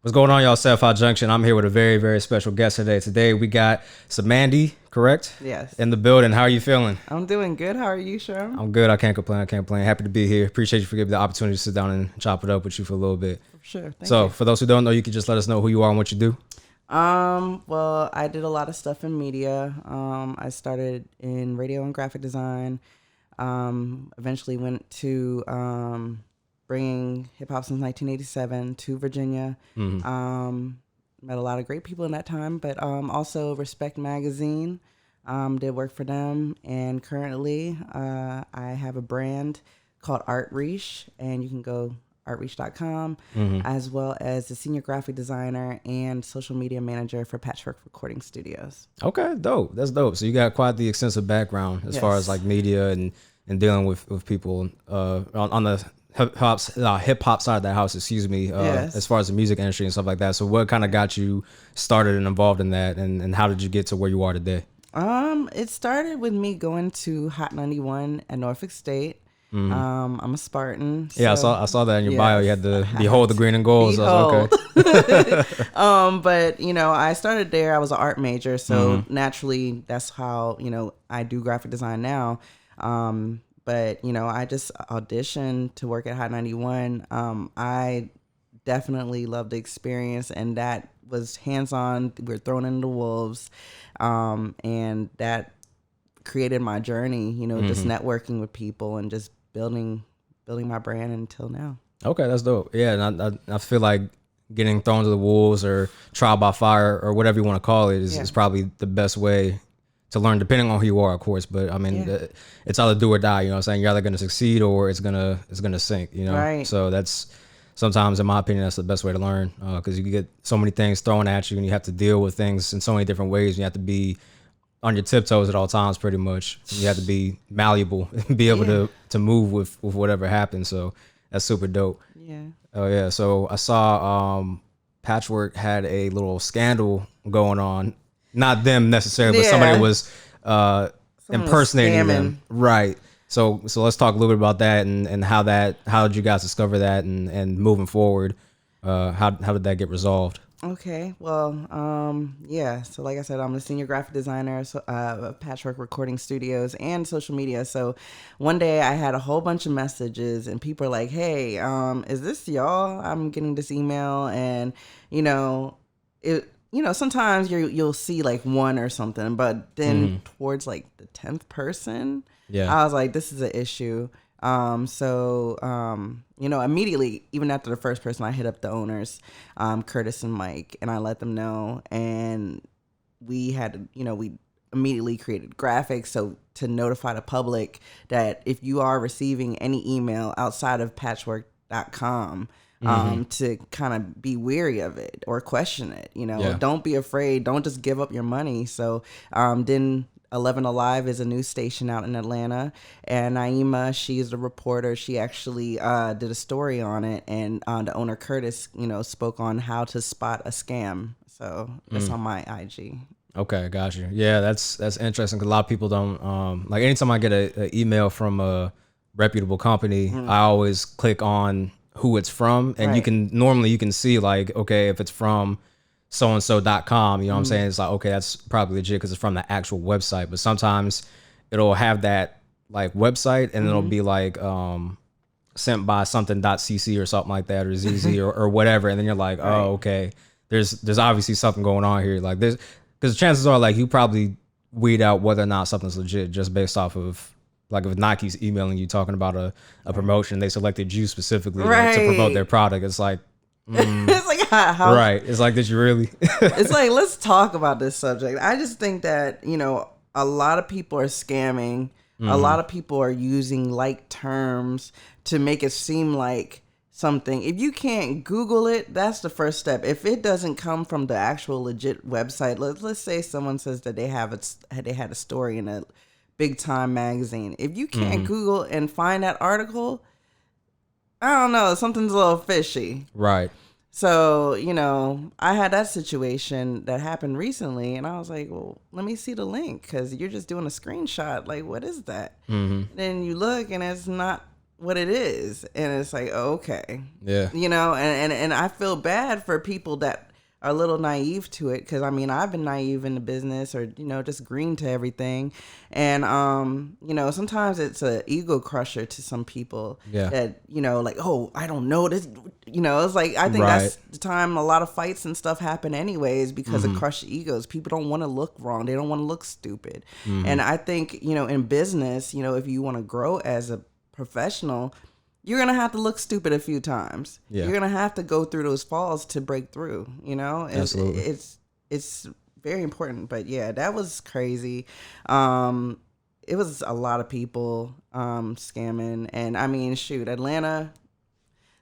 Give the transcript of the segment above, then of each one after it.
What's going on, y'all? 75Junction. I'm here with a very, very special guest today. Today we got Cymandye, correct? Yes. In the building. How are you feeling? I'm doing good. How are you, Sherm? I'm good. I can't complain. Happy to be here. Appreciate you for giving me the opportunity to sit down and chop it up with you for a little bit. For sure. Thank So, you. for those who don't know, you can just let us know who you are and what you do. Well, I did a lot of stuff in media. I started in radio and graphic design. Eventually went to bringing hip hop since 1987 to Virginia. Met a lot of great people in that time, but also Respect Magazine. Did work for them, and currently I have a brand called Art Reach, and you can go artreach.com, as well as the senior graphic designer and social media manager for Patchwork Recording Studios. Okay, dope. That's dope. So you got quite the extensive background as far as like media and dealing with people on the hip hop side of the house, as far as the music industry and stuff like that. So what kind of got you started and involved in that, and how did you get to where you are today? It started with me going to Hot 91 at Norfolk State. I'm a Spartan. Yeah, so, I saw that in your bio. You had the behold the green and gold. So I was okay. But I started there. I was an art major, so naturally that's how I do graphic design now. But I just auditioned to work at Hot 91. I definitely loved the experience, and that was hands-on. We're thrown into the wolves, and that created my journey. Just networking with people and just building my brand until now. Okay, that's dope. Yeah, and I feel like getting thrown to the wolves or trial by fire or whatever you want to call it is probably the best way to learn, depending on who you are, of course. But I mean, it's either do or die. You know what I'm saying? You're either going to succeed or it's gonna sink. Right. So that's sometimes, in my opinion, that's the best way to learn, because you get so many things thrown at you and you have to deal with things in so many different ways. You have to be on your tiptoes at all times, pretty much. You have to be malleable and be able to move with whatever happens. So that's super dope. Yeah. Oh yeah. So I saw Patchwork had a little scandal going on. Not them necessarily, but somebody was impersonating them. Right. So let's talk a little bit about that and how did you guys discover that and moving forward, how did that get resolved? Okay, well, so like I said, I'm the senior graphic designer of Patchwork Recording Studios and social media. So one day I had a whole bunch of messages and people are like, hey, is this y'all? I'm getting this email, and sometimes you'll see like one or something, but then towards like the 10th person, I was like, this is an issue. Immediately, even after the first person, I hit up the owners, Curtis and Mike, and I let them know. And we had, we immediately created graphics. So to notify the public that if you are receiving any email outside of patchwork.com, to kind of be wary of it or question it, don't be afraid. Don't just give up your money. So, then 11 Alive is a news station out in Atlanta, and Naima, she's the reporter. She actually did a story on it, and the owner Curtis, spoke on how to spot a scam. So that's on my IG. Okay, got you. Yeah, that's interesting because a lot of people don't like. Anytime I get an email from a reputable company, I always click on who it's from, and you can see like, okay, if it's from soandso.com, you know what I'm saying? It's like, okay, that's probably legit because it's from the actual website. But sometimes it'll have that like website and it'll be like sent by something.cc or something like that, or ZZ or whatever. And then you're like, oh, okay, there's obviously something going on here. Like there's, because chances are like you probably weed out whether or not something's legit just based off of, like, if Nike's emailing you talking about a promotion, they selected you specifically to promote their product. It's like, it's like how right. It's like, did you really? It's like, let's talk about this subject. I just think that a lot of people are scamming. A lot of people are using like terms to make it seem like something. If you can't Google it, that's the first step. If it doesn't come from the actual legit website, let's say someone says that they had a story in a big time magazine. If you can't Google and find that article, I don't know, something's a little fishy. Right. So, I had that situation that happened recently, and I was like, well, let me see the link, because you're just doing a screenshot. Like, what is that? Then you look, and it's not what it is. And it's like, okay. Yeah. You know, and I feel bad for people that are a little naive to it, because I mean, I've been naive in the business, or you know, just green to everything. And you know, sometimes it's a ego crusher to some people. Yeah. That, you know, like, oh, I don't know this, you know. It's like, I think that's the time a lot of fights and stuff happen anyways, because of crushed egos. People don't want to look wrong, they don't want to look stupid. And I think, you know, in business, you know, if you want to grow as a professional, you're going to have to look stupid a few times. Yeah. You're going to have to go through those falls to break through, you know? Absolutely. It's very important. But yeah, that was crazy. It was a lot of people scamming. And I mean, shoot, Atlanta's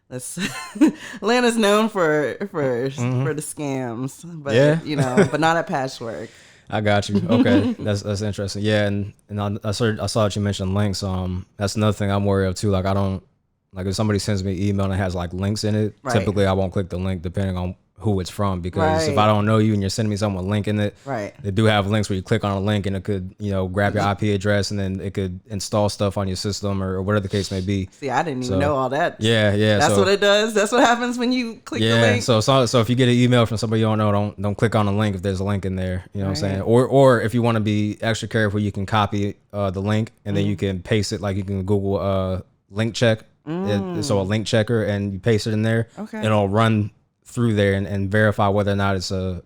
known for the scams, but you know, but not at Patchwork. I got you. Okay, that's interesting. Yeah, and I saw that you mentioned links. That's another thing I'm worried of too. Like, I don't, like, if somebody sends me an email and it has like links in it, typically I won't click the link depending on who it's from, because if I don't know you and you're sending me someone linking it, they do have links where you click on a link and it could, you know, grab your IP address and then it could install stuff on your system or whatever the case may be. See, I didn't even know all that. Yeah. That's what it does. That's what happens when you click the link. So if you get an email from somebody you don't know, don't click on the link if there's a link in there. You know what I'm saying? Or if you want to be extra careful, you can copy the link and then you can paste it. Like, you can Google link check. So a link checker, and you paste it in there. Okay. It'll run through there and verify whether or not it's a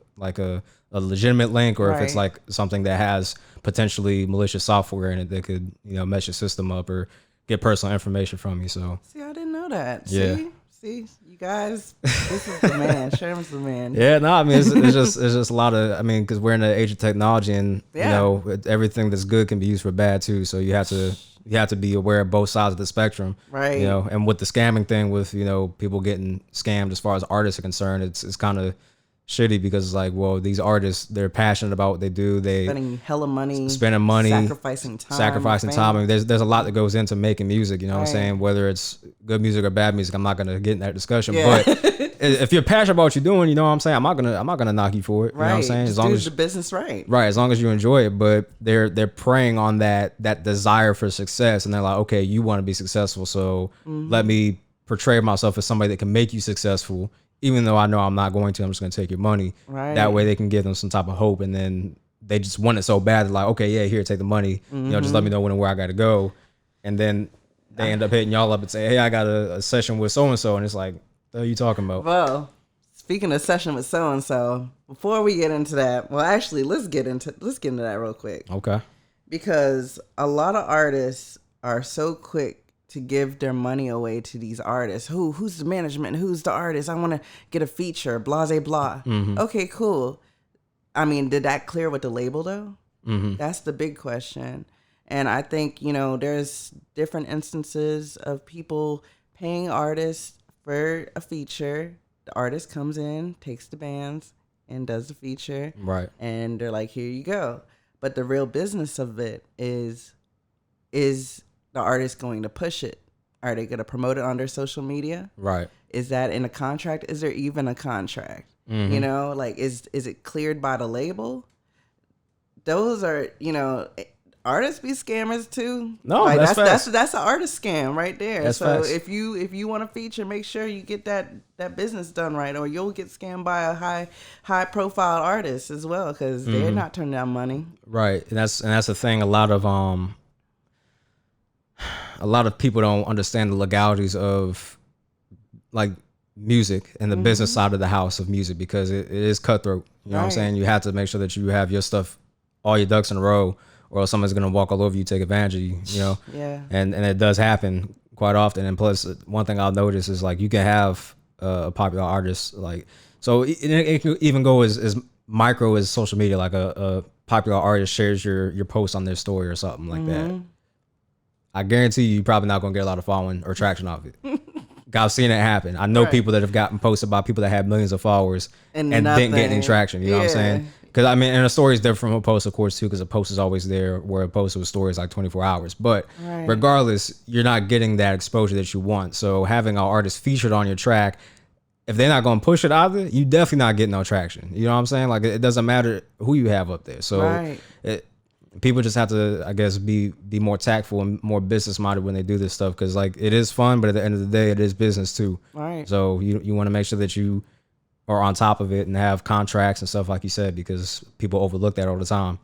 legitimate link, or if it's like something that has potentially malicious software in it that could, you know, mess your system up or get personal information from you. So see, I didn't know that. Yeah. See, you guys, this is the man. Sherm's the man. Yeah, no, I mean, it's just a lot of, I mean, because we're in the age of technology, and you know, everything that's good can be used for bad too. So you have to be aware of both sides of the spectrum, right? You know, and with the scamming thing, with, you know, people getting scammed as far as artists are concerned, it's kind of shitty, because it's like, well, these artists, they're passionate about what they do. They spending money, sacrificing time. I mean, there's a lot that goes into making music. You know what I'm saying? Whether it's good music or bad music, I'm not gonna get in that discussion. But if you're passionate about what you're doing, you know what I'm saying? I'm not gonna knock you for it. You know what I'm saying? As long as the business right, as long as you enjoy it. But they're preying on that desire for success, and they're like, okay, you want to be successful, so let me portray myself as somebody that can make you successful. Even though I know I'm not going to, I'm just going to take your money. Right. That way they can give them some type of hope, and then they just want it so bad. They're like, okay, yeah, here, take the money. You know, just let me know when and where I got to go. And then they end up hitting y'all up and say, hey, I got a session with so-and-so. And it's like, what are you talking about? Well, speaking of session with so-and-so, before we get into that, well, actually, let's get into that real quick. Okay. Because a lot of artists are so quick to give their money away to these artists. Who's the management? Who's the artist? I want to get a feature, blah, blah, blah. Okay, cool. I mean, did that clear with the label though? That's the big question. And I think, you know, there's different instances of people paying artists for a feature. The artist comes in, takes the bands, and does the feature. Right. And they're like, here you go. But the real business of it is the artist going to push it? Are they going to promote it on their social media? Right. Is that in a contract? Is there even a contract? You know, like, is it cleared by the label? Those are, you know, artists be scammers too. No, like, that's an artist scam right there. That's so fast. If you want to feature, make sure you get that business done right, or you'll get scammed by a high profile artist as well, because they're not turning down money. Right, and that's the thing. A lot of people don't understand the legalities of, like, music and the business side of the house of music, because it is cutthroat. You know what I'm saying? You have to make sure that you have your stuff, all your ducks in a row, or else somebody's gonna walk all over you, take advantage of you. You know? Yeah. And it does happen quite often. And plus, one thing I'll notice is, like, you can have a popular artist, like, so it can even go as micro as social media. Like a popular artist shares your post on their story or something like that. I guarantee you're probably not gonna get a lot of following or traction off it. I've seen it happen. I know people that have gotten posts about people that have millions of followers and didn't get any traction. You know what I'm saying? Because I mean, and a story is different from a post, of course, too, because a post is always there, where a post with a story is like 24 hours. But regardless, you're not getting that exposure that you want. So having an artist featured on your track, if they're not going to push it either, you definitely not getting no traction. You know what I'm saying? Like, it doesn't matter who you have up there. So people just have to, I guess, be more tactful and more business minded when they do this stuff, because like it is fun, but at the end of the day, it is business too. Right. So you want to make sure that you are on top of it and have contracts and stuff like you said, because people overlook that all the time.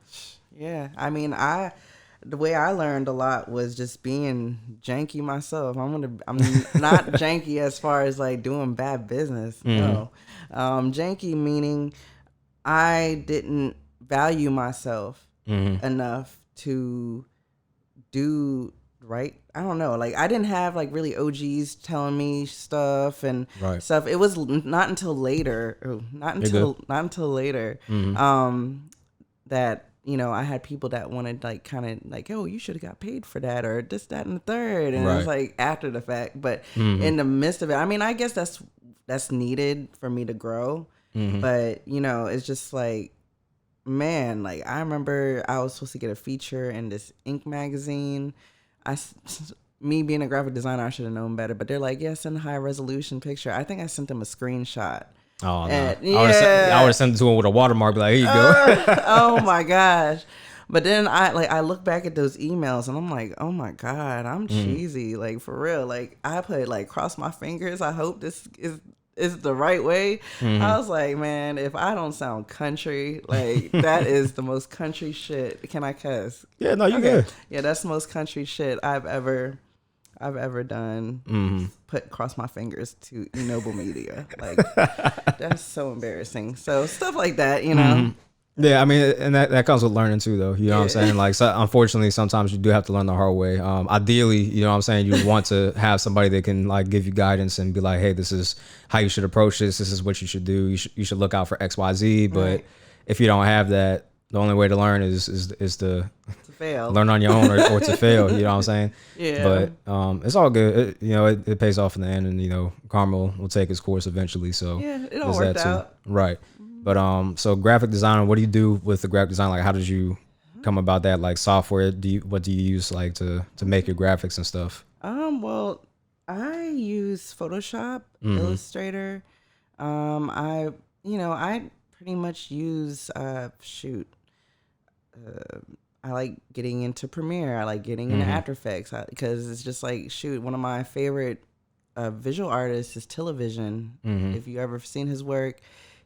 Yeah, I mean, the way I learned a lot was just being janky myself. I'm not janky as far as like doing bad business. No, janky meaning I didn't value myself enough to do right. I don't know. Like I didn't have like really OGs telling me stuff and stuff. It was not until later, that, you know, I had people that wanted like kind of like, oh, you should have got paid for that, or this, that, and the third. And it was like after the fact, but in the midst of it, I mean, I guess that's needed for me to grow. But, you know, it's just like, man, like I remember I was supposed to get a feature in this Ink magazine. Me being a graphic designer, I should have known better, but they're like, yeah, send a high resolution picture. I think I sent them a screenshot. Oh, no. I would have sent it to him with a watermark, be like, here you go. Oh my gosh. But then I look back at those emails and I'm like, oh my God, I'm cheesy. Like for real. Like I put like cross my fingers. I hope this is the right way. I was like, man, if I don't sound country, like that is the most country shit. Can I cuss? Yeah, no, you good. Yeah, that's the most country shit I've ever done. Cross my fingers to Noble Media. Like that's so embarrassing. So stuff like that, you know. Yeah, I mean, and that comes with learning too, though. You know what I'm saying? Like, so, unfortunately, sometimes you do have to learn the hard way. Ideally, you know what I'm saying, you want to have somebody that can like give you guidance and be like, hey, this is how you should approach this. This is what you should do. You should look out for X, Y, Z. But if you don't have that, the only way to learn is to fail, learn on your own, or to fail. You know what I'm saying? Yeah. But it's all good. It pays off in the end, and karma will take its course eventually. So yeah, it all worked out. Right. But so graphic design, what do you do with the graphic design? Like, how did you come about that? Like software, what do you use like to make your graphics and stuff? Well, I use Photoshop, Illustrator. I pretty much use I like getting into Premiere. I like getting into After Effects because it's just like one of my favorite visual artists is Television. If you ever seen his work,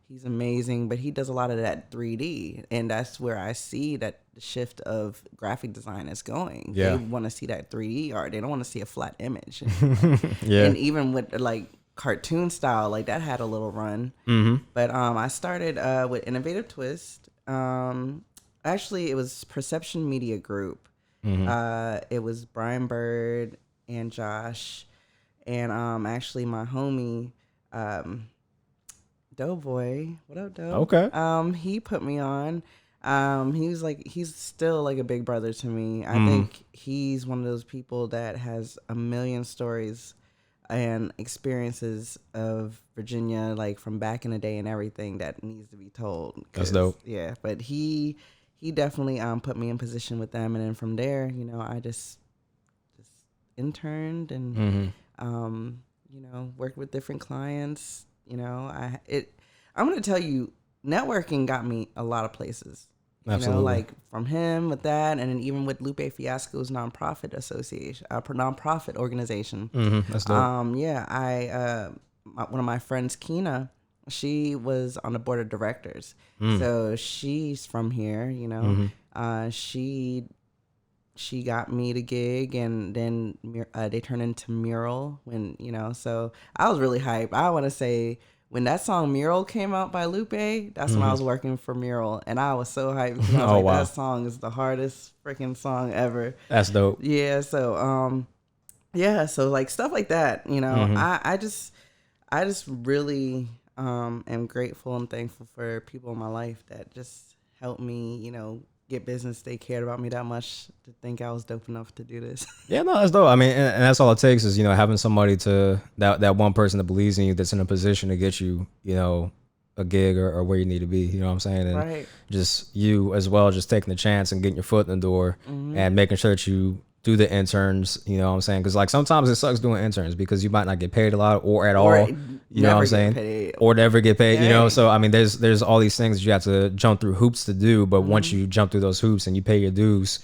he's amazing, but he does a lot of that 3D, and that's where I see that the shift of graphic design is going. They want to see that 3D art. They don't want to see a flat image. And even with like cartoon style, like that had a little run. But I started with Innovative Twist. Actually, it was Perception Media Group. It was Brian Bird and Josh, and actually my homie Doughboy. What up, Doe? Okay. He put me on. He's still like a big brother to me. I think he's one of those people that has a million stories and experiences of Virginia, like from back in the day and everything that needs to be told. That's dope. Yeah, but he definitely put me in position with them, and then from there, I just interned and worked with different clients. I'm going to tell you, networking got me a lot of places. Absolutely. Like from him with that, and then even with Lupe Fiasco's nonprofit organization. That's dope. One of my friends, Keena, she was on the board of directors. So she's from here, she got me the gig, and then they turned into Mural so I was really hyped. I want to say when that song Mural came out by Lupe, that's when I was working for Mural, and I was so hyped because I was that song is the hardest freaking song ever. That's dope. Yeah, so so like stuff like that, I just really am grateful and thankful for people in my life that just helped me, get business. They cared about me that much to think I was dope enough to do this. Yeah, no, that's dope. I mean, and that's all it takes is, having somebody that one person that believes in you, that's in a position to get you, a gig or where you need to be, you know what I'm saying? And just you as well, just taking the chance and getting your foot in the door and making sure that you do the interns, you know what I'm saying? Because like sometimes it sucks doing interns because you might not get paid a lot or at all, you know what I'm saying? Paid. Or never get paid, you know? Dang. So I mean, there's all these things that you have to jump through hoops to do, but once you jump through those hoops and you pay your dues,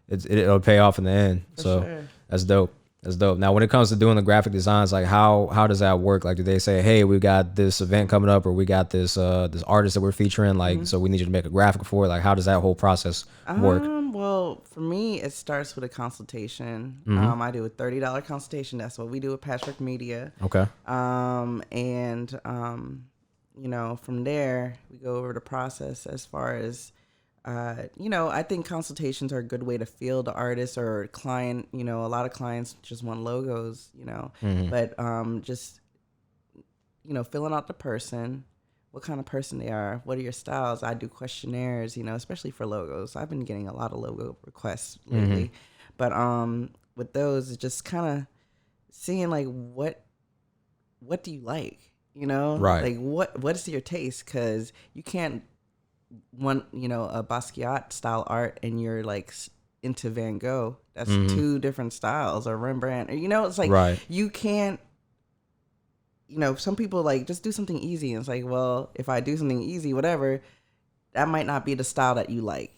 it'll pay off in the end. So that's dope. That's dope. Now, when it comes to doing the graphic designs, like how does that work? Like, do they say, hey, we got this event coming up, or we got this this artist that we're featuring, like, so we need you to make a graphic for it? Like, how does that whole process work? Well, for me, it starts with a consultation. I do a $30 consultation. That's what we do at Patchwork Media. Okay. You know, from there we go over the process as far as. You know, I think consultations are a good way to feel the artist or client. You know, a lot of clients just want logos, you know, but just, you know, filling out the person, what kind of person they are, what are your styles. I do questionnaires, you know, especially for logos. I've been getting a lot of logo requests lately, but with those, it's just kind of seeing like what do you like, you know, Right? Like what is your taste? Because you can't. You know, a Basquiat style art and you're like into Van Gogh, that's two different styles, or Rembrandt, or, you know, it's like you can't, you know, some people like just do something easy and it's like, well, if I do something easy, whatever, that might not be the style that you like.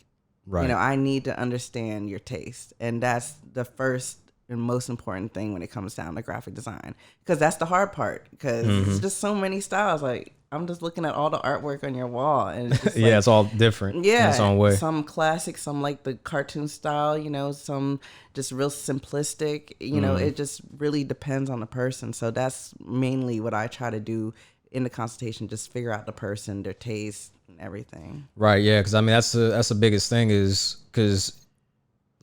You know, I need to understand your taste, and that's the first and most important thing when it comes down to graphic design, because that's the hard part, because it's just so many styles. Like, I'm just looking at all the artwork on your wall, and it's just like, it's all different in its own way. Some classic, some like the cartoon style, you know, some just real simplistic, you know, it just really depends on the person. So that's mainly what I try to do in the consultation, just figure out the person, their taste and everything. Right, yeah, because I mean, that's the biggest thing, is because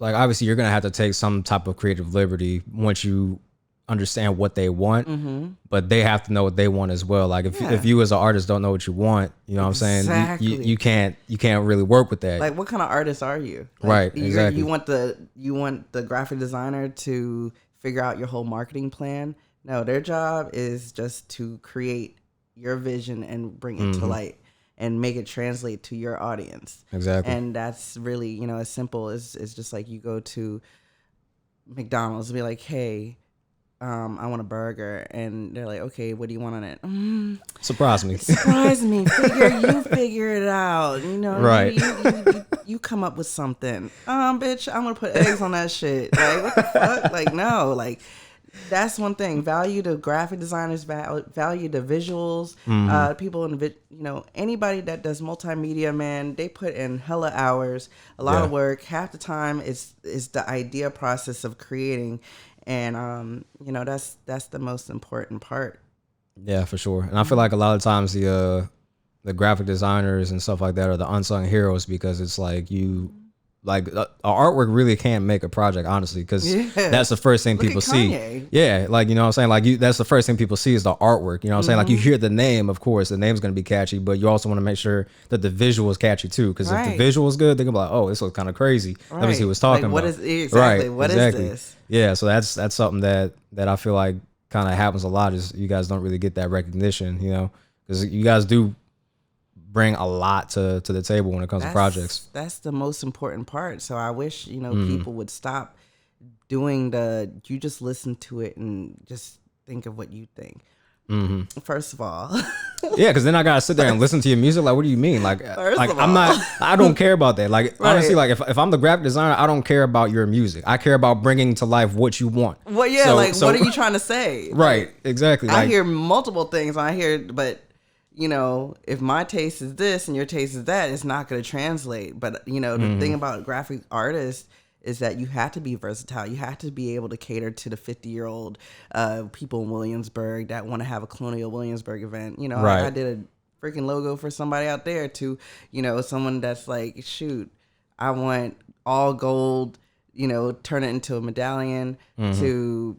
like obviously you're gonna have to take some type of creative liberty once you understand what they want, but they have to know what they want as well. Like if you as an artist don't know what you want, you know what I'm saying, you can't really work with that. Like, what kind of artist are you? Like, right, exactly. You want the graphic designer to figure out your whole marketing plan. No, their job is just to create your vision and bring it to light and make it translate to your audience. Exactly. And that's really, you know, as simple as just like you go to McDonald's and be like, hey, I want a burger, and they're like, okay, what do you want on it? Surprise me. You figure it out, you know. Right. You come up with something. Bitch, I'm gonna put eggs on that shit. Like, what the fuck? Like, no, like, that's one thing. Value the graphic designers, value the visuals. People in you know, anybody that does multimedia, man, they put in hella hours, a lot of work. Half the time is the idea process of creating. And you know, that's the most important part. Yeah, for sure. And I feel like a lot of times the graphic designers and stuff like that are the unsung heroes, because it's like artwork really can't make a project, honestly, because that's the first thing people see. Yeah, like, you know what I'm saying, like, that's the first thing people see is the artwork. You know what I'm saying, like, you hear the name, of course, the name's gonna be catchy, but you also want to make sure that the visual is catchy too, because if the visual is good, they're gonna be like, oh, this looks kind of crazy. Let me see what's talking about. What is exactly? What is this? Yeah, so that's something that I feel like kind of happens a lot, is you guys don't really get that recognition, you know, because you guys do bring a lot to the table when it comes to projects. That's the most important part. So I wish, you know, people would stop doing you just listen to it and just think of what you think. First of all. Yeah, because then I gotta sit there and listen to your music. Like, what do you mean? Like I don't care about that. Like, honestly, like if I'm the graphic designer, I don't care about your music. I care about bringing to life what you want. Well, yeah, what are you trying to say? Right, exactly. I hear multiple things. But you know, if my taste is this and your taste is that, it's not going to translate. But, you know, the thing about graphic artists is that you have to be versatile. You have to be able to cater to the 50-year-old people in Williamsburg that want to have a Colonial Williamsburg event. You know, I did a freaking logo for somebody out there to, you know, someone that's like, shoot, I want all gold, you know, turn it into a medallion, to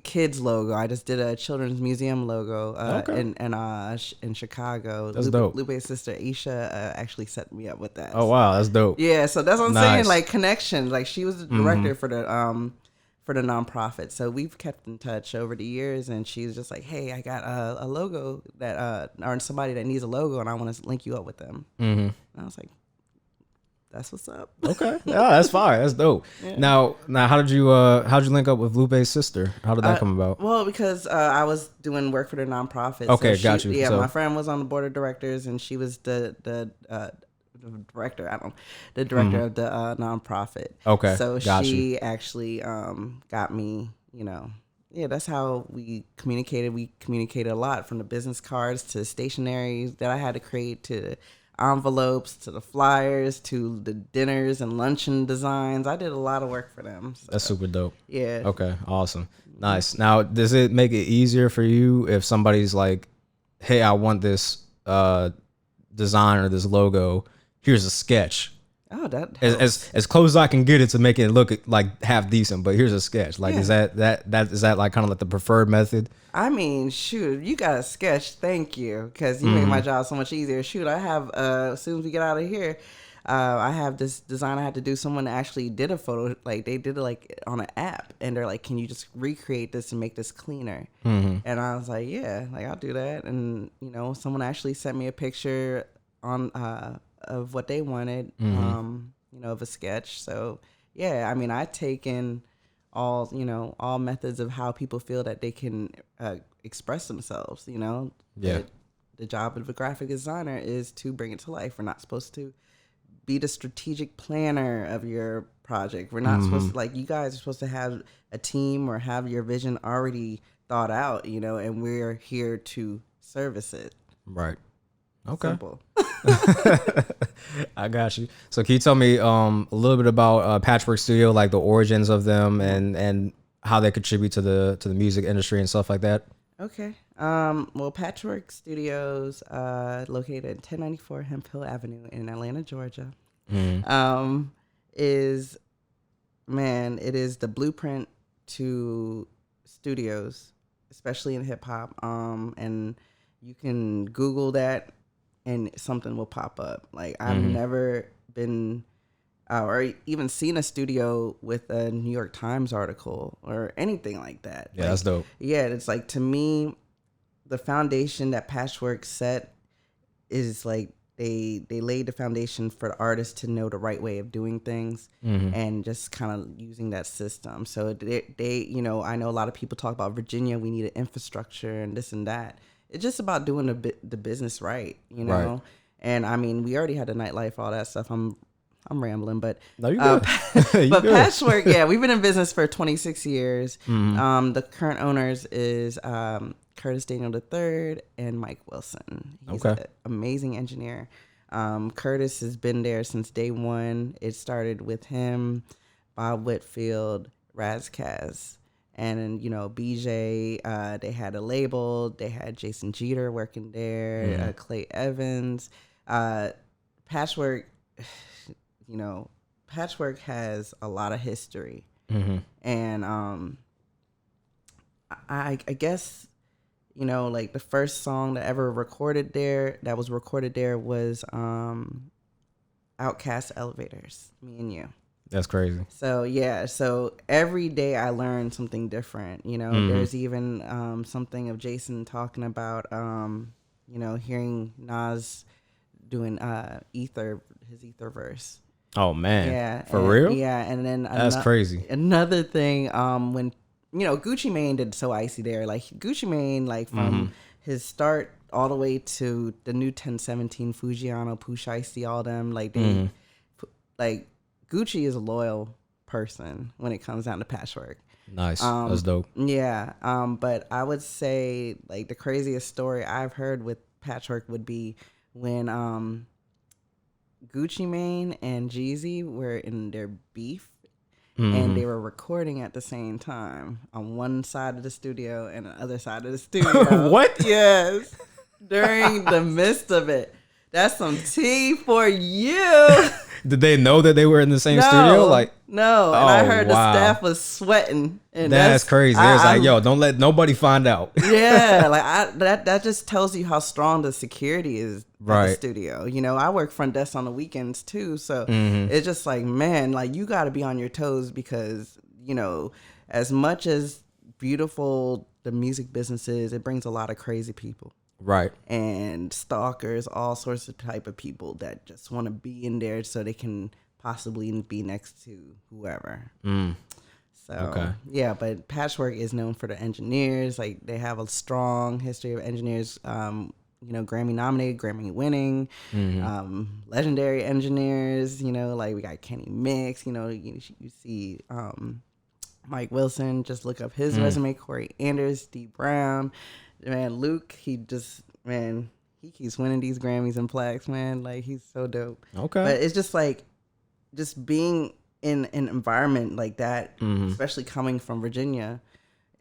kids logo. I just did a children's museum logo in Chicago. That's dope. Lupe's sister Aisha actually set me up with that. Oh wow, that's dope. Yeah, so that's what I'm saying. Like, connection. Like, she was the director for the nonprofit. So we've kept in touch over the years, and she's just like, hey, I got a logo that or somebody that needs a logo, and I want to link you up with them. And I was like, that's what's up. Okay. Yeah, that's fire. That's dope. Yeah. Now, how'd you link up with Lupe's sister? How did that come about? Well, because I was doing work for the nonprofit. Okay, so got you. Yeah, my friend was on the board of directors, and she was the director. The director of the nonprofit. Okay, so she actually got me. Yeah, that's how we communicated. We communicated a lot, from the business cards to stationery that I had to create, to envelopes, to the flyers, to the dinners and luncheon designs. I did a lot of work for them. So. That's super dope. Yeah. Okay, awesome. Nice. Now, does it make it easier for you if somebody's like, hey, I want this design or this logo, here's a sketch. Oh, that as close as I can get it to make it look like half decent, but here's a sketch. Like, is that like kind of like the preferred method? I mean, shoot, you got a sketch. Thank you, because you made my job so much easier. Shoot, I have as soon as we get out of here, I have this design I had to do. Someone actually did a photo, like they did it like on an app, and they're like, "Can you just recreate this and make this cleaner?" And I was like, "Yeah, like I'll do that." And someone actually sent me a picture on of what they wanted, of a sketch. So yeah, I mean, I take in all methods of how people feel that they can express themselves. Yeah. The job of a graphic designer is to bring it to life. We're not supposed to be the strategic planner of your project. We're not supposed to, you guys are supposed to have a team or have your vision already thought out, and we're here to service it. Right. Okay. Simple. I got you. So can you tell me a little bit about Patchwork Studio, like the origins of them and how they contribute to the music industry and stuff like that? Okay. Well, Patchwork Studios, located at 1094 Hemphill Avenue in Atlanta, Georgia, is the blueprint to studios, especially in hip hop. And you can Google that, and something will pop up. Like, I've never been or even seen a studio with a New York Times article or anything like that. Yeah, that's dope. Yeah, it's like, to me, the foundation that Patchwork set is like they laid the foundation for the artists to know the right way of doing things and just kind of using that system. So they I know a lot of people talk about Virginia, we need an infrastructure and this and that. It's just about doing the business right, Right. And I mean, we already had the nightlife, all that stuff. I'm rambling, but no, you good. But good. Patchwork, yeah, we've been in business for 26 years. The current owners is Curtis Daniel III and Mike Wilson. He's an amazing engineer. Curtis has been there since day one. It started with him, Bob Whitfield, Razkaz. And BJ, they had a label. They had Jason Jeter working there, Clay Evans. Patchwork, Patchwork has a lot of history. And I guess, like the first song that was recorded there was Outkast Elevators, Me and You. That's crazy. So yeah, so every day I learn something different. There's even something of Jason talking about hearing Nas doing his Ether verse. Oh man. Yeah. For real? Yeah, and then that's crazy. Another thing, when Gucci Mane did So Icy there, like Gucci Mane, like from his start all the way to the new 1017 Fujiano, Pooh Shiesty, all them, like they like Gucci is a loyal person when it comes down to Patchwork. Nice. That's dope. Yeah. But I would say, like, the craziest story I've heard with Patchwork would be when Gucci Mane and Jeezy were in their beef, and they were recording at the same time on one side of the studio and the other side of the studio. What? Yes. During the midst of it. That's some tea for you. Did they know that they were in the same studio? No. And I heard the staff was sweating. And that's crazy. It was like, yo, don't let nobody find out. Yeah, like that just tells you how strong the security is at the studio. I work front desk on the weekends too, so it's just like, man, like you got to be on your toes because as much as beautiful the music business is, it brings a lot of crazy people. Right. and stalkers, all sorts of type of people that just want to be in there so they can possibly be next to whoever. So Okay. yeah, but Patchwork is known for the engineers. Like they have a strong history of engineers. Grammy nominated, Grammy winning, legendary engineers. Like we got Kenny Mix. You see Mike Wilson. Just look up his resume. Corey Anders, D Brown, man. Luke. He keeps winning these Grammys and plaques. Man, like he's so dope. Okay. But it's just like being in an environment like that, especially coming from Virginia,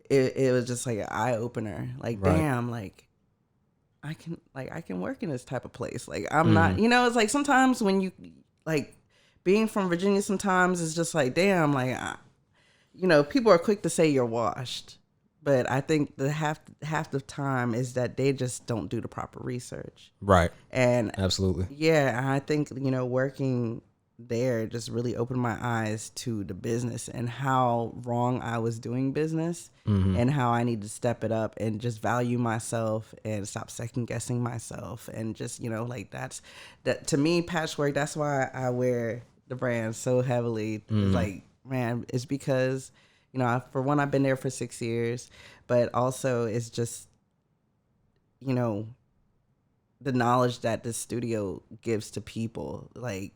it was just like an eye opener. Like, right. Damn, like I can work in this type of place. Like I'm not, it's like sometimes when you like being from Virginia, sometimes it's just like, damn, like, people are quick to say you're washed, but I think the half the time is that they just don't do the proper research. Right. And absolutely. Yeah. I think, working there just really opened my eyes to the business and how wrong I was doing business and how I need to step it up and just value myself and stop second guessing myself and just, that to me, Patchwork, that's why I wear the brand so heavily. It's like, man, it's because, for one, I've been there for 6 years, but also it's just, the knowledge that the studio gives to people, like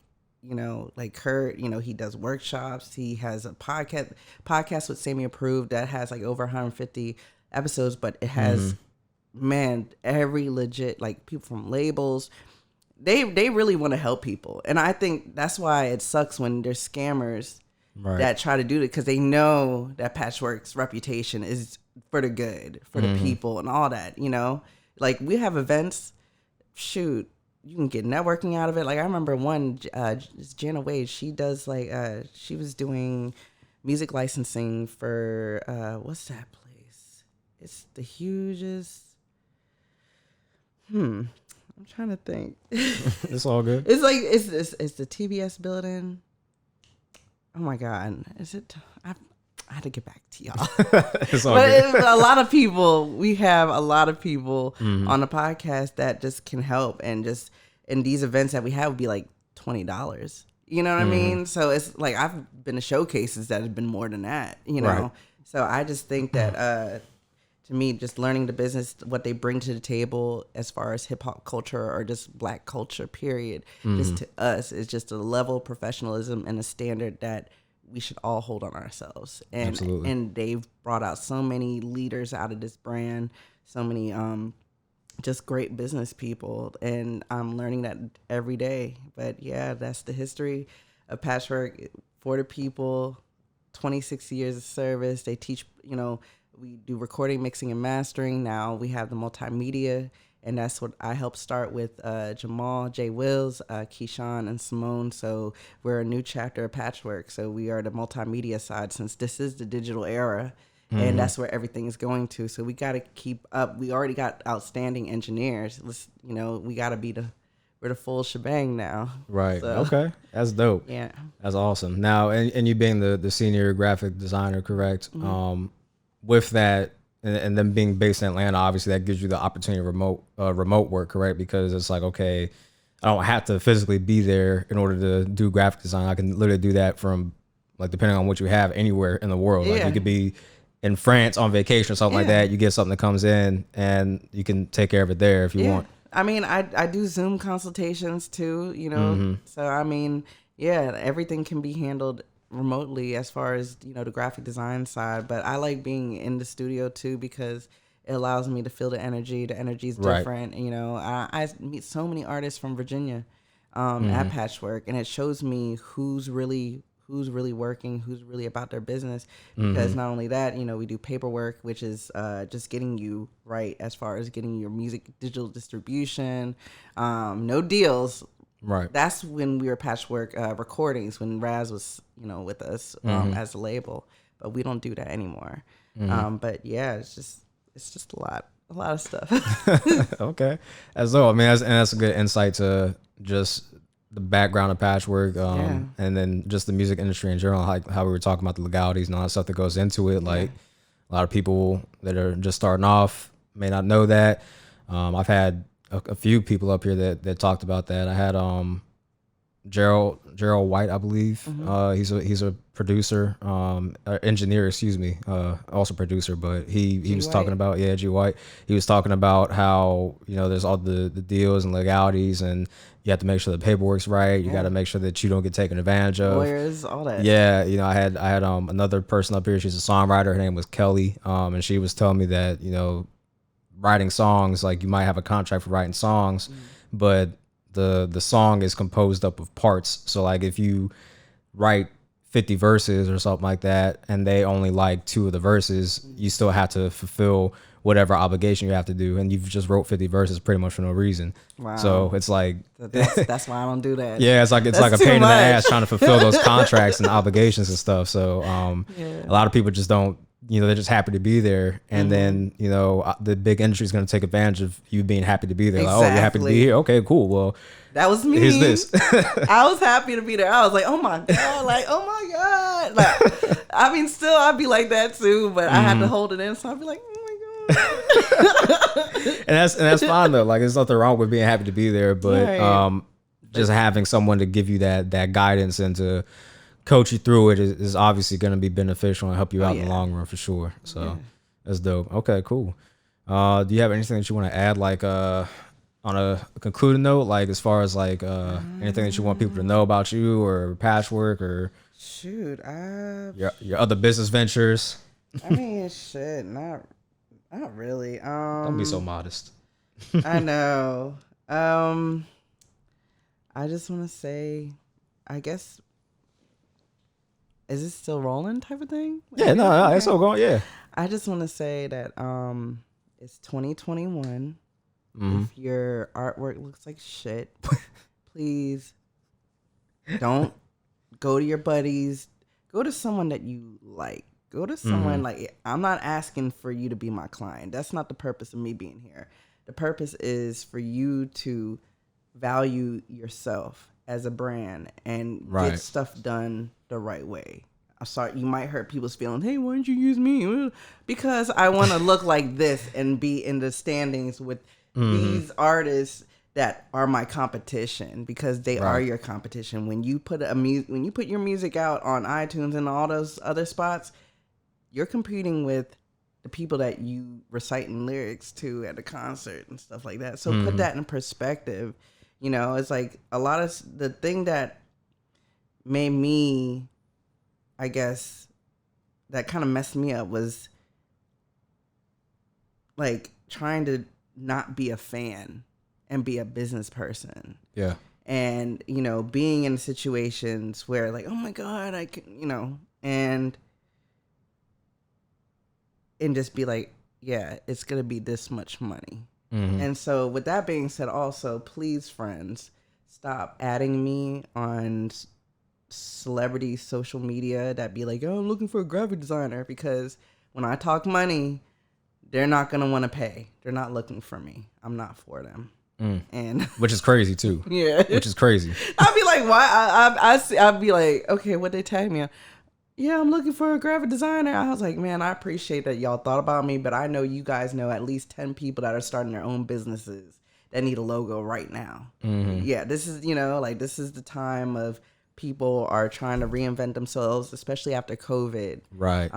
Kurt, he does workshops. He has a podcast with Sammy Approved that has like over 150 episodes, but it has, man, every legit, like people from labels, they really want to help people. And I think that's why it sucks when there's scammers that try to do it, because they know that Patchwork's reputation is for the good, for the people and all that, like we have events, shoot, you can get networking out of it. Like I remember one, Jana Wade, she does like, she was doing music licensing for, what's that place? It's the hugest, I'm trying to think. It's all good. It's like, it's the TBS building. Oh my God. Is it? I had to get back to y'all. It's all good. A lot of people, we have a lot of people on the podcast that just can help, and just in these events that we have would be like $20. You know what I mean? So it's like I've been to showcases that have been more than that, Right. So I just think that to me, just learning the business, what they bring to the table as far as hip hop culture or just Black culture, period, just to us is just a level of professionalism and a standard that we should all hold on ourselves. And Absolutely. And they've brought out so many leaders out of this brand, so many just great business people, and I'm learning that every day. But yeah, that's the history of Patchwork for the people. 26 years of service. They teach, we do recording, mixing, and mastering. Now we have the multimedia, and that's what I helped start with Jamal, Jay Wills, Keyshawn, and Simone. So we're a new chapter of Patchwork. So we are the multimedia side, since this is the digital era, and that's where everything is going to. So we got to keep up. We already got outstanding engineers. We got to be we're the full shebang now. Right. So, okay. That's dope. Yeah. That's awesome. Now, and you being the senior graphic designer, correct? With that, and them being based in Atlanta, obviously that gives you the opportunity of remote work, correct? Because it's like, okay, I don't have to physically be there in order to do graphic design. I can literally do that from, like, depending on what you have, anywhere in the world. Like you could be in France on vacation or something like that. You get something that comes in and you can take care of it there if you want. I mean, I do Zoom consultations too, so I mean, everything can be handled remotely as far as, the graphic design side. But I like being in the studio too, because it allows me to feel the energy. The energy is different. I meet so many artists from Virginia at Patchwork, and it shows me who's really working, who's really about their business. Because not only that, we do paperwork, which is just getting you right as far as getting your music digital distribution, no deals. Right. That's when we were Patchwork Recordings, when Raz was, with us as a label. But we don't do that anymore. But yeah, it's just a lot of stuff. Okay. That's all. I mean, that's a good insight to just the background of Patchwork, and then just the music industry in general, like how we were talking about the legalities and all that stuff that goes into it. Like a lot of people that are just starting off may not know that. I've had a few people up here that talked about that. I had Gerald White, I believe. He's a producer, engineer, excuse me, also producer. But he was talking about G White. He was talking about how there's all the deals and legalities, and you have to make sure the paperwork's right. You got to make sure that you don't get taken advantage of. Lawyers, all that. Yeah, I had another person up here. She's a songwriter. Her name was Kelly, and she was telling me that writing songs, like you might have a contract for writing songs, but the song is composed up of parts. So like if you write 50 verses or something like that and they only like 2 of the verses, you still have to fulfill whatever obligation you have to do, and you've just wrote 50 verses pretty much for no reason. Wow. So it's like that's why I don't do that. Yeah, it's like a pain in the ass trying to fulfill those contracts and obligations and stuff. So a lot of people just don't, they're just happy to be there, and then the big industry is going to take advantage of you being happy to be there. Exactly. Like, oh, you're happy to be here? Okay, cool. Well, that was me. Here's this. I was happy to be there. I was like, oh my god, like I mean, still I'd be like that too, but I had to hold it in, so I'd be like, oh my god. and that's fine though. Like, there's nothing wrong with being happy to be there, but just having someone to give you that guidance and to coach you through it is obviously going to be beneficial and help you out in the long run for sure. So that's dope. Okay, cool. Do you have anything that you want to add, like on a concluding note, like as far as like anything that you want people to know about you or Patchwork or your other business ventures? I mean, shit, not really. Don't be so modest. I know. I just want to say, I guess. Is it still rolling type of thing? Yeah, no, it's still going, yeah. I just want to say that it's 2021. If your artwork looks like shit, please don't go to your buddies. Go to someone that you like. Go to someone like, I'm not asking for you to be my client. That's not the purpose of me being here. The purpose is for you to value yourself as a brand and get stuff done the right way. I'm sorry, you might hurt people's feelings. Hey, why don't you use me? Because I want to look like this and be in the standings with these artists that are my competition, because they are your competition. When you put your music out on iTunes and all those other spots, you're competing with the people that you reciting lyrics to at a concert and stuff like that. So put that in perspective. It's like a lot of the thing that made me, I guess, that kind of messed me up was like trying to not be a fan and be a business person. Yeah. And, being in situations where like, oh my God, I can, and just be like, yeah, it's going to be this much money. And so with that being said, also, please, friends, stop adding me on celebrity social media that be like, oh, I'm looking for a graphic designer, because when I talk money, they're not going to want to pay. They're not looking for me. I'm not for them. And which is crazy too. Yeah. Which is crazy. I'd be like, why? I'd be like, okay, what they tag me on? Yeah, I'm looking for a graphic designer. I was like, man, I appreciate that y'all thought about me, but I know you guys know at least 10 people that are starting their own businesses that need a logo right now. Yeah, this is, this is the time of people are trying to reinvent themselves, especially after COVID. Right.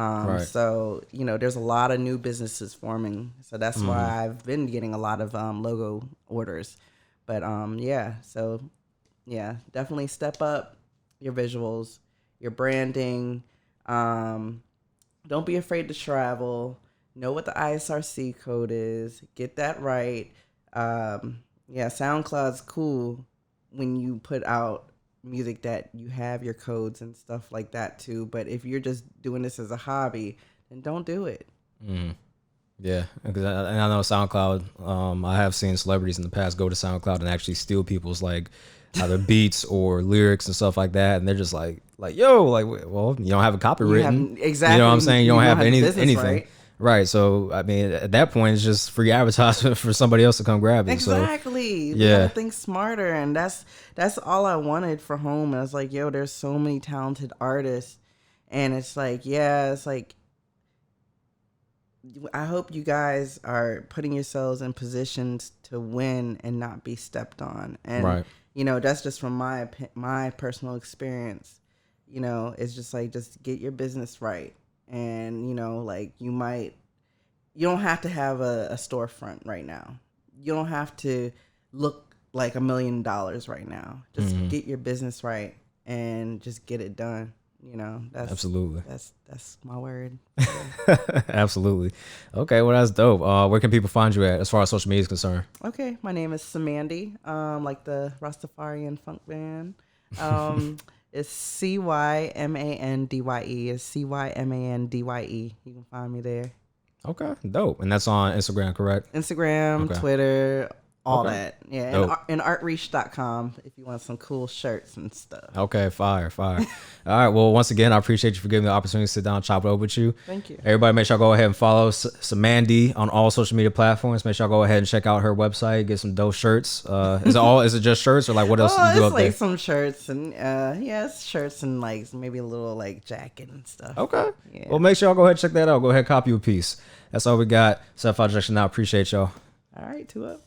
So, there's a lot of new businesses forming. So that's why I've been getting a lot of logo orders. But definitely step up your visuals, your branding. Don't be afraid to travel. Know what the ISRC code is. Get that right. SoundCloud's cool when you put out music that you have your codes and stuff like that too. But if you're just doing this as a hobby, then don't do it. Yeah, because I know SoundCloud. I have seen celebrities in the past go to SoundCloud and actually steal people's like either beats or lyrics and stuff like that, and they're just like yo, like, well, you don't have a copywritten. Exactly. You know what I'm saying? You don't have anything. Right? Right. So, I mean, at that point, it's just free advertisement for somebody else to come grab it. Exactly. So, we gotta think smarter. And that's all I wanted for home. I was like, yo, there's so many talented artists. And it's like, I hope you guys are putting yourselves in positions to win and not be stepped on. And Right. that's just from my personal experience. It's just like, just get your business right. And like, you don't have to have a storefront right now. You don't have to look like $1 million right now. Just get your business right and just get it done. That's Absolutely. That's my word. Absolutely. Okay, well, that's dope. Where can people find you at as far as social media is concerned? Okay, my name is Cymandye, like the Rastafarian funk band. It's Cymandye. It's Cymandye. You can find me there. Okay, dope. And that's on Instagram, correct? Instagram, Okay. Twitter, all Okay. that. Yeah, Dope. and artreach.com if you want some cool shirts and stuff. Okay, fire. All right, well, once again, I appreciate you for giving me the opportunity to sit down and chop it over with you. Thank you. Everybody, make sure y'all go ahead and follow Cymandye on all social media platforms. Make sure y'all go ahead and check out her website, get some dope shirts. Is it just shirts or like what else do you do It's up like there? some shirts and it's shirts and like maybe a little like jacket and stuff. Okay. Yeah. Well, make sure y'all go ahead and check that out. Go ahead and copy a piece. That's all we got. 75Junction now. Appreciate y'all. All right, 2 up.